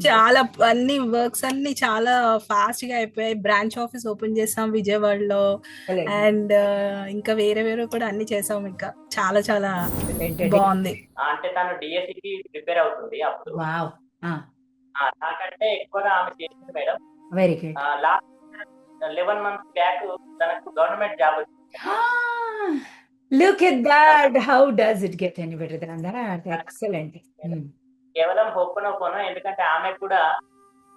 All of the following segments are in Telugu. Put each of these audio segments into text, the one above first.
చాలా అన్ని వర్క్స్ అన్ని చాలా ఫాస్ట్ గా అయిపోయాయి. బ్రాంచ్ ఆఫీస్ ఓపెన్ చేసాం విజయవాడలో. ఎక్సలెంట్. అండ్ ఇంకా వేరే వేరే కూడా అన్ని చేసాం. ఇంకా చాలా చాలా ఎక్సలెంట్ అండి. బాగుంది. అంటే తను డిఎస్సికి ప్రిపేర్ అవుతుంది అప్పుడు. వావ్. నాకంటే ఎక్కువగా ఆమె చేసింది madam. Very good. Last 11 months back తనకు గవర్నమెంట్ జాబ్ వచ్చింది. Look at that. How does it get any better than that? Excellent. కేవలం హోపనోపోనో, ఎందుకంటే ఆమె కూడా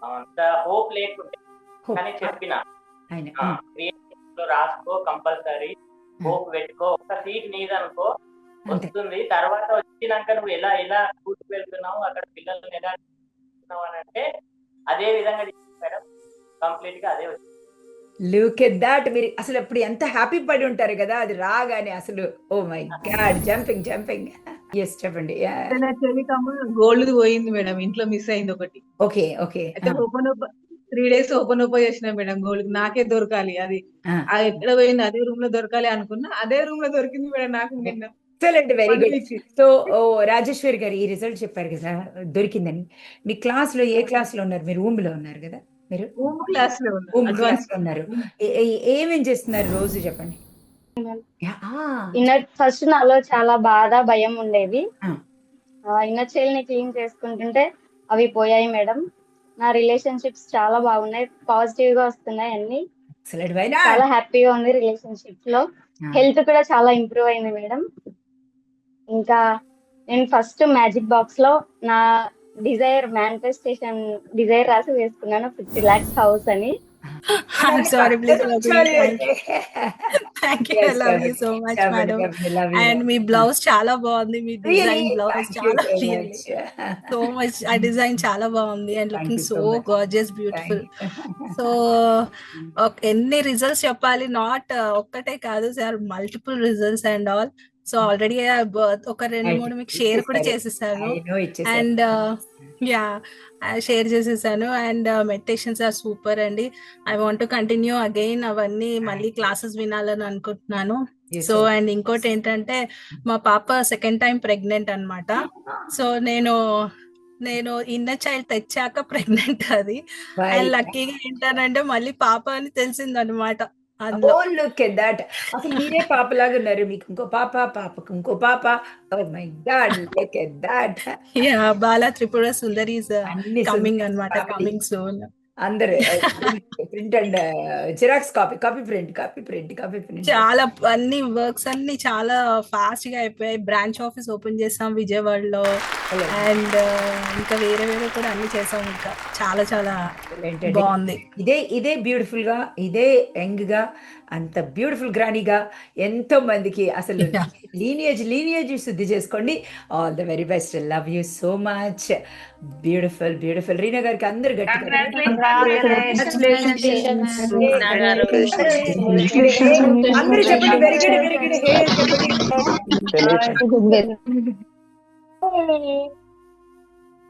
అంత హోప్ లేకుంటే Hope. కానీ చెప్పిన I know. క్రియేటివ్ లో రాసుకో, కంపల్సరీ హోప్ పెట్టుకో, ఒక సీట్ నీదనుకో అంతే. వస్తుంది. తర్వాత వచ్చినాక నువ్వు ఎలా ఎలా కూర్చు వెళ్తున్నావు, అక్కడ పిల్లల్ని ఎలా చూస్తున్నావు అని అంటే అదే విధంగా మేడం కంప్లీట్ గా అదే వచ్చింది. Look at that. మీరు అసలు అప్పుడు ఎంత హ్యాపీ పడి ఉంటారు కదా అది రాగానే అసలు. Oh my god, jumping jumping. Yes చెప్పండి. గోల్డ్ పోయింది మేడం, ఇంట్లో మిస్ అయింది ఒకటి. Okay okay. అయితే ఓపెన్ 3 days ఓపెన్ చేసిన మేడం. గోల్డ్ నాకే దొరకాలి, అది ఎక్కడ పోయింది అదే రూమ్ లో దొరకాలి అనుకున్నా, అదే రూమ్ లో దొరికింది మేడం నాకు నిన్న. Excellent, very good. So Rajeshwari గారు ఈ రిజల్ట్ చెప్పారు కదా దొరికిందని. మీ క్లాస్ లో ఏ క్లాస్ లో ఉన్నారు? మీరు ఊమ్ లో ఉన్నారు కదా? మీరు ఊమ్ క్లాస్ లో ఊమ్ క్లాస్ లో ఉన్నారు. ఏమేం చేస్తున్నారు రోజు చెప్పండి. ఫస్ట్ నాలో చాలా బాధ, భయం ఉండేది. ఇన్నర్ చైల్డ్ ని క్లీన్ చేసుకుంటుంటే అవి పోయాయి మేడం. నా రిలేషన్షిప్స్ చాలా బాగున్నాయి, పాజిటివ్ గా వస్తున్నాయి అన్ని. చాలా హ్యాపీగా ఉంది రిలేషన్షిప్స్ లో. హెల్త్ కూడా చాలా ఇంప్రూవ్ అయింది మేడం. ఇంకా నేను ఫస్ట్ మ్యాజిక్ బాక్స్ లో నా డిజైర్ మేనిఫెస్టేషన్ డిజైర్ రాసి వేసుకున్నాను, 50 lakhs హౌస్ అని. I'm sorry, please. Thank you. I love you so much, madam. And me blouse చాలా బాగుంది. మీ డిజైన్ బ్లౌజ్ చాలా సో మచ్. ఆ డిజైన్ చాలా బాగుంది and looking so gorgeous, beautiful. So ఎన్ని రిజల్ట్స్ చెప్పాలి, నాట్ ఒక్కటే కాదు sir, multiple results and all. So already ఒక 2-3 మీకు షేర్ కూడా చేసేసాను. అండ్ యా, షేర్ చేసేసాను. అండ్ మెడిటేషన్స్ ఆర్ సూపర్ అండి. I want to continue again అవన్నీ మళ్ళీ క్లాసెస్ వినాలని అనుకుంటున్నాను. సో అండ్ ఇంకోటి ఏంటంటే మా పాప సెకండ్ టైం ప్రెగ్నెంట్ అన్నమాట. సో నేను ఇన్నర్ చైల్డ్ తెచ్చాక ప్రెగ్నెంట్ అది. అండ్ లక్కీగా ఏంటనంటే మళ్ళీ పాప అని తెలిసిందనమాట. Look at that. అసలు మీరే పాపలాగా ఉన్నారు. మీకు ఇంకో పాప, పాపకు ఇంకో పాప. Oh my god, look at that. Yeah, Bala Tripura Sundari is coming అన్నమాట, కమింగ్ సూన్. అందరు print and xerox copy print. చాలా అన్ని వర్క్స్ అన్ని చాలా ఫాస్ట్ గా అయిపోయాయి. బ్రాంచ్ ఆఫీస్ ఓపెన్ చేసాం విజయవాడలో. అండ్ ఇంకా వేరే వేరే కూడా అన్ని చేసాం. ఇంకా చాలా చాలా బాగుంది. ఇదే బ్యూటిఫుల్ గా, ఇదే యంగ్ గా, అంత బ్యూటిఫుల్ గ్రానీగా ఎంతో మందికి అసలు లీనియేజ్ శుద్ధి చేసుకోండి. All the very best. Love you so much. Beautiful beautiful. Reena గారికి అందరు గట్టిగా అందరూ చెప్పండి. Very good, very good.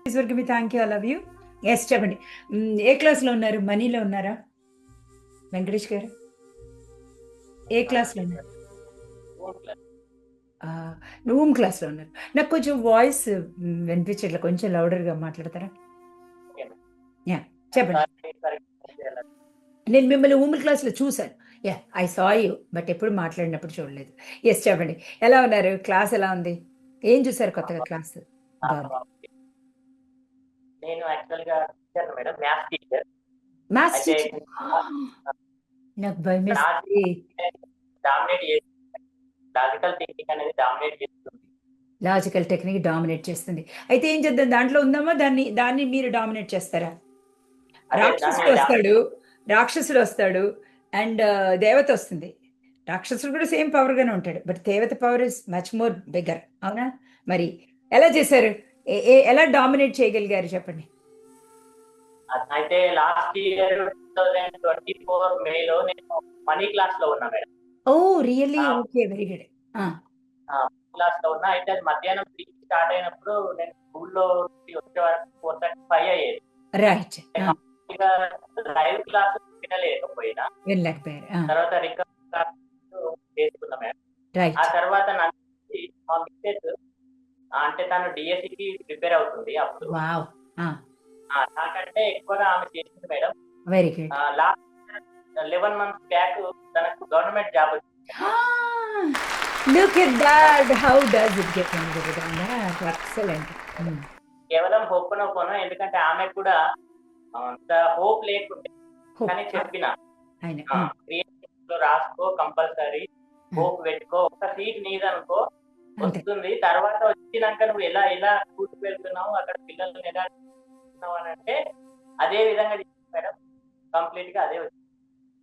చెప్పండి. Thank you, I love you. Yes చెప్పండి. ఏ క్లాస్ లో ఉన్నారు? మనీలో ఉన్నారా వెంకటేష్ గారు? ఏ క్లాస్ లో ఉన్నారు? రూమ్ క్లాస్ లో ఉన్నారు. నాకు కొంచెం వాయిస్ వినిపించట్లే, కొంచెం లౌడర్ గా మాట్లాడతారా? యా చెప్పండి. నేను మిమ్మల్ని ఊమిల్ క్లాస్ లో చూసాను. Yeah, I saw you, but ఎప్పుడు మాట్లాడినప్పుడు చూడలేదు. ఎస్ చెప్పండి. ఎలా ఉన్నారు? క్లాస్ ఎలా ఉంది? ఏం చూసారు కొత్తగా క్లాస్? నేను యాక్చువల్ గా teacher madam, maths teacher. Maths teacher. నాకు భయం వేస్తుంది. డామినేట్ చేస్తుంది, లాజికల్ థింకింగ్ అనేది డామినేట్ చేస్తుంది. లాజికల్ టెక్నిక్ డామినేట్ చేస్తుంది. అయితే ఏం చేద్దాం, దాంట్లో ఉందామా? దాన్ని మీరు డామినేట్ చేస్తారా? రాక్షసుడు వస్తాడు అండ్ దేవత వస్తుంది. రాక్షసుడు కూడా సేమ్ పవర్ గానే ఉంటాడు, బట్ దేవత power is much more bigger. అవునా? మరి ఎలా చేశారు? ఎలా డామినేట్ చేయగలిగారు చెప్పండి. అయితే లాస్ట్ ఇయర్ 2024 మేలో నేను మనీ క్లాస్ లో ఉన్నా madam. Oh really? Okay, very good. Class లో ఉన్నా. అయితే అది మధ్యాహ్నం 3 స్టార్ట్ అయినప్పుడు నేను స్కూల్లో వచ్చే వరకు 4:35 అయ్యేది. రైట్. లైవ్ క్లాస్ వినలేకపోయినా, తర్వాత రికార్డ్ క్లాస్ చేసుకున్నా మేడం. ఆ తర్వాత మా మిస్సెస్ అంటే తను డిఎస్సికి ప్రిపేర్ అవుతుంది అప్పుడు. నాకంటే ఎక్కువగా ఆమె చేసింది madam. Very good. Last 11 months back తనకు గవర్నమెంట్ జాబ్ వచ్చింది. Look at that. How does it get into that? Excellent. కేవలం హోపనోపోనో, ఎందుకంటే ఆమె కూడా అంత హోప్ లేకుంటే కానీ చెప్పిన క్రియేటివ్ లో రాసుకో, కంపల్సరీ హోప్ పెట్టుకో, ఒక సీట్ నీదనుకో వస్తుంది, తర్వాత వచ్చినాక నువ్వు ఎలా ఎలా కూర్చు వెళ్తున్నావు, అక్కడ పిల్లల్ని ఎలా చూస్తున్నావు అని అంటే అదే విధంగా మేడం కంప్లీట్ గా అదే వచ్చింది.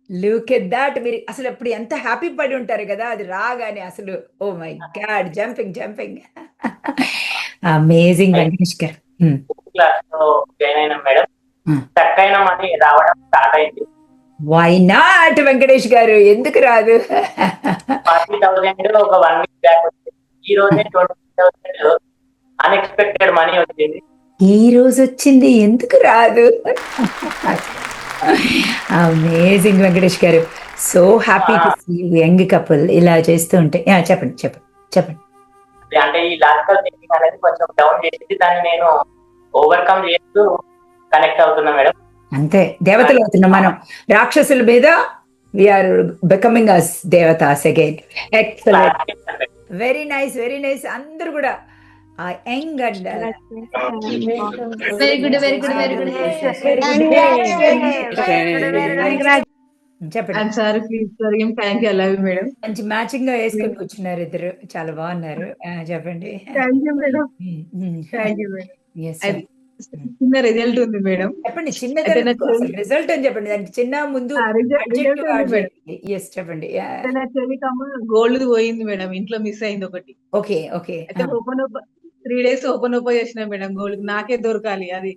Look at that. మీరు అసలు అప్పుడు ఎంత హ్యాపీ పడి ఉంటారు కదా అది రాగానే అసలు. Oh my god, jumping. Amazing Venkatesh garu. Class లో జాయిన్ అయినా మేడం, స్టక్ అయిన మనీ రావడం స్టార్ట్ అయింది. వై నాట్ వెంకటేష్ గారు, ఎందుకు రాదు? 40,000 ఒక 1 week బ్యాక్ వచ్చింది. ఈ రోజే 20,000 అన్ఎక్స్పెక్టెడ్ మనీ వచ్చింది. ఈ రోజు వచ్చింది, ఎందుకు రాదు? Amazing Venkatesh garu. So happy to see you young couple ఇలా చేస్తూ ఉంటే. చెప్పండి. అంటే ఈ లాజికల్ థింకింగ్ అనేది కొంచెం డౌన్ చేసి దాన్ని నేను ఓవర్కమ్ చేస్తూ కనెక్ట్ అవుతున్నా మేడం. అంతే, దేవతలు అవుతున్నాం మనం. రాక్షసుల మీద వీఆర్ బికమింగ్ అస్ దేవతాస్ అగైన్. Excellent, very nice. అందరూ కూడా యంగ్ అండ్ వెరీ గుడ్. చెప్పండి. సార్ ప్లీజ్ సార్, ఏం thank you, I love you madam. మంచి మ్యాచింగ్ గా వేసుకొని కూర్చున్నారు ఇద్దరు, చాలా బాగున్నారు. చెప్పండి. Thank you madam. Thank you madam. చిన్న రిజల్ట్ ఉంది మేడం. చెప్పండి, చిన్నగా రిజల్ట్ అని చెప్పండి, దానికి చిన్న ముందు చెప్పండి. గోల్డ్ పోయింది మేడం, ఇంట్లో మిస్ అయింది ఒకటి. ఓకే. అయితే 3 days ఓపెన్ చేసిన మేడం. గోల్డ్ నాకే దొరకాలి, అది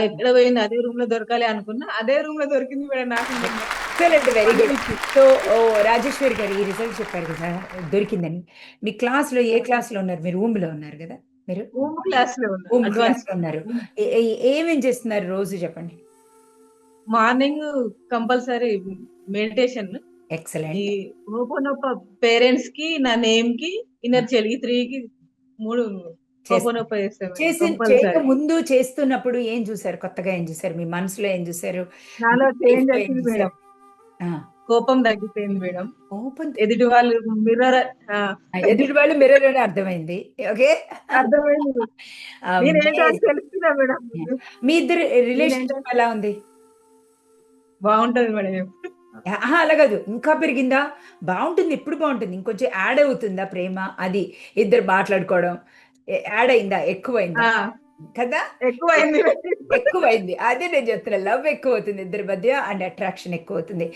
ఎక్కడ పోయింది, అదే రూమ్ లో దొరకాలి అనుకున్నా, అదే రూమ్ లో దొరికింది మేడం నాకు. Very good. సో రాజేశ్వరి గారు ఈ రిజల్ట్ చెప్పారు కదా దొరికిందని. మీ క్లాస్ లో ఏ క్లాస్ లో ఉన్నారు? మీరు రూమ్ లో ఉన్నారు కదా? మీరు క్లాస్ లో ఉన్నారు. ఏమేం చేస్తున్నారు రోజు చెప్పండి. Morning compulsory meditation. Excellent. Open parents కి, నా నేమ్ కి, ఇన్నర్ చెల్లి 3 కి 3 ముందు చేస్తున్నప్పుడు ఏం చూసారు? కొత్తగా ఏం చూసారు? మీ మనసులో ఏం చూసారు? నాలో చేంజ్ వచ్చింది మేడం. కోపం తగ్గిపోయింది మేడం. ఎదుటి వాళ్ళు మిర్రర్ అని అర్థమైంది. ఓకే, అర్థమైంది. తెలుస్తున్నా మేడం. మీ ఇద్దరు రిలేషన్షిప్ ఎలా ఉంది? బాగుంటది మేడం. అలా కాదు, ఇంకా పెరిగిందా? బాగుంటుంది, ఎప్పుడు బాగుంటుంది? ఇంకొంచెం యాడ్ అవుతుందా ప్రేమ? అది ఇద్దరు మాట్లాడుకోవడం యాడ్ అయిందా? ఎక్కువైందా కదా? ఎక్కువైంది. అదే నేను చెప్తున్నా, లవ్ ఎక్కువ అవుతుంది ఇద్దరి మధ్య అండ్ అట్రాక్షన్ ఎక్కువ అవుతుంది.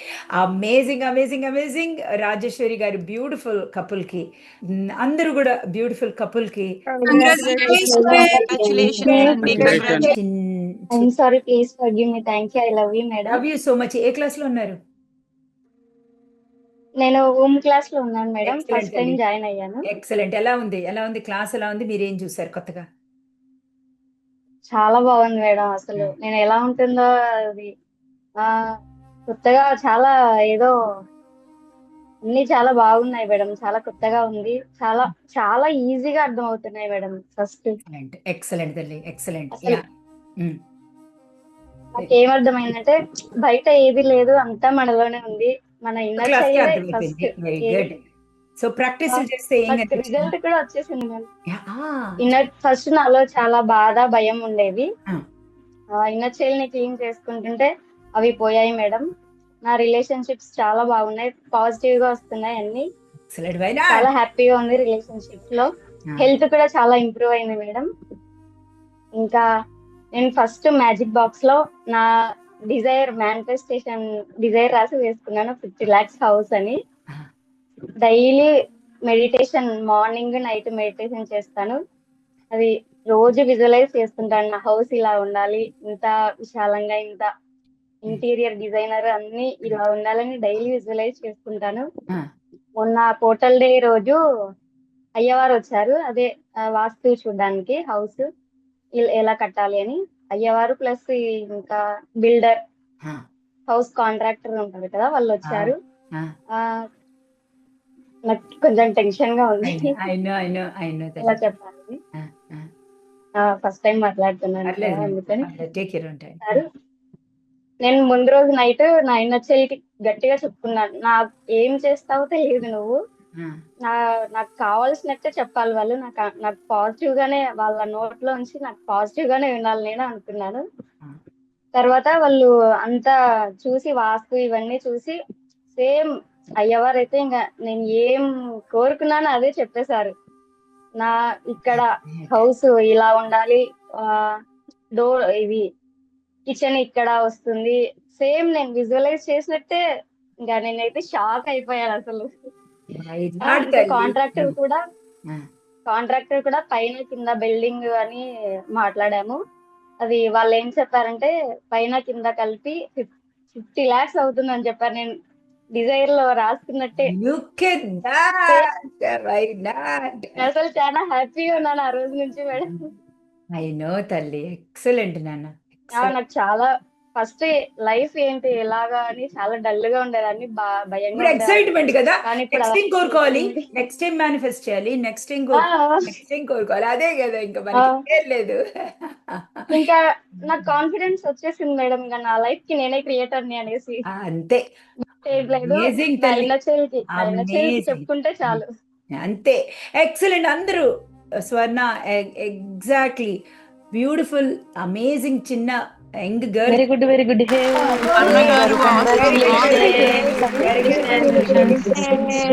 అమేజింగ్. రాజేశ్వరి గారు బ్యూటిఫుల్ కపుల్ కి, అందరూ కూడా బ్యూటిఫుల్ కపుల్ కి sorry, please forgive me. Thank you, I love you madam. Love you so much. A class లో ఉన్నారు? నేను హోమ్ క్లాస్ లో ఉన్నాను మేడం. ఫస్ట్ టైం జాయిన్ అయ్యాను. ఎక్సలెంట్. ఎలా ఉంది క్లాస్? ఎలా ఉంది? మీరు ఏం చూసారు కొత్తగా? చాలా బాగుంది మేడం. అసలు నేను ఎలా ఉంటుందో అది కొత్తగా, చాలా ఏదో అన్ని చాలా బాగున్నాయి మేడం. చాలా కొత్తగా ఉంది. చాలా ఈజీగా అర్థం అవుతున్నాయి మేడం. First excellent. నాకేమర్థమైందంటే బయట ఏది లేదు, అంతా మనలోనే ఉంది. మన inner child first. So practice చేస్తే రిజల్ట్ కూడా వచ్చేసింది మేడం. ఇన్నర్ ఫస్ట్ నాలో చాలా బాధ, భయం ఉండేవి. ఇన్నర్ చైల్డ్ ని క్లీన్ చేసుకుంటుంటే అవి పోయాయి మేడం. నా రిలేషన్షిప్స్ చాలా బాగున్నాయి, పాజిటివ్ గా వస్తున్నాయి అన్ని. చాలా హ్యాపీగా ఉంది రిలేషన్షిప్స్ లో. హెల్త్ కూడా చాలా ఇంప్రూవ్ అయింది మేడం. ఇంకా నేను ఫస్ట్ మ్యాజిక్ బాక్స్ లో నా మేనిఫెస్టేషన్ డిజైర్ రాసి వేసుకున్నాను, 50 lakhs హౌస్ అని. Daily meditation, morning night meditation చేస్తాను. అది రోజు విజువలైజ్ చేస్తుంటాను. నా హౌస్ ఇలా ఉండాలి, ఇంత విశాలంగా, ఇంత ఇంటీరియర్ డిజైనర్ అన్ని ఇలా ఉండాలని డైలీ విజువలైజ్ చేసుకుంటాను. మొన్న పోర్టల్ డే రోజు అయ్యవారు వచ్చారు, అదే వాస్తు చూడడానికి హౌస్ ఎలా కట్టాలి అని. అయ్యవారు ప్లస్ ఇంకా బిల్డర్, హౌస్ కాంట్రాక్టర్ ఉంటారు కదా, వాళ్ళు వచ్చారు. నాకు కొంచెం టెన్షన్ గా ఉంది ఎలా చెప్పాలి. ఫస్ట్ టైం మాట్లాడుతున్నాను కదా, అందుకని. టేక్ కేర్ ఉంటాయి. సార్, నేను ముందు రోజు నైట్ నా ఇన్నర్ చెల్లికి గట్టిగా చెప్పుకున్నాను, నాకు ఏం చేస్తావో తెలియదు నువ్వు, నాకు కావాల్సినట్టే చెప్పాలి వాళ్ళు, నాకు పాజిటివ్ గానే వాళ్ళ నోట్లో నుంచి నాకు పాజిటివ్ గానే వినాలి నేను అనుకున్నాను. తర్వాత వాళ్ళు అంతా చూసి వాస్తు ఇవన్నీ చూసి సేమ్ అయ్యవారైతే ఇంకా నేను ఏం కోరుకున్నానో అదే చెప్పేశారు. నా ఇక్కడ హౌస్ ఇలా ఉండాలి, డోర్ ఇది కిచెన్ ఇక్కడ వస్తుంది, సేమ్ నేను విజువలైజ్ చేసినట్టే. ఇంకా నేనైతే షాక్ అయిపోయాను అసలు. కాంట్రాక్టర్ కూడా పైన కింద బిల్డింగ్ అని మాట్లాడాము. అది వాళ్ళు ఏం చెప్పారంటే పైన కింద కలిపి 50 lakhs అవుతుందని చెప్పారు. నేను డిజైర్ లో రాసుకున్నట్టే. అసలు చాలా హ్యాపీగా ఉన్నాను ఆ రోజు నుంచి మేడం. ఐ నో తల్లి, ఎక్సలెంట్ నాన్న. నాకు చాలా ఫస్ట్ లైఫ్ ఏంటి ఎలాగా అని చాలా డల్ గా ఉండేదాన్ని, భయంగా ఎక్సైట్మెంట్ కదా. నెక్స్ట్ టైం కోరుకోవాలి, నెక్స్ట్ టైం మేనిఫెస్ట్ చేయాలి, నెక్స్ట్ టైం కోరుకోవాలి, అదే కదా ఇంకా మనకి లేదు. ఇంకా నాకు కాన్ఫిడెన్స్ వచ్చేసింది మేడం, ఇంకా నా లైఫ్ కి నేనే క్రియేటర్ ని అనేసి. అంతే, చెప్పుకుంటే చాలు, అంతే. ఎక్సలెంట్. అందరూ స్వర్ణ ఎగ్జాక్ట్లీ బ్యూటిఫుల్, అమేజింగ్, చిన్న young girl. Very good, very good.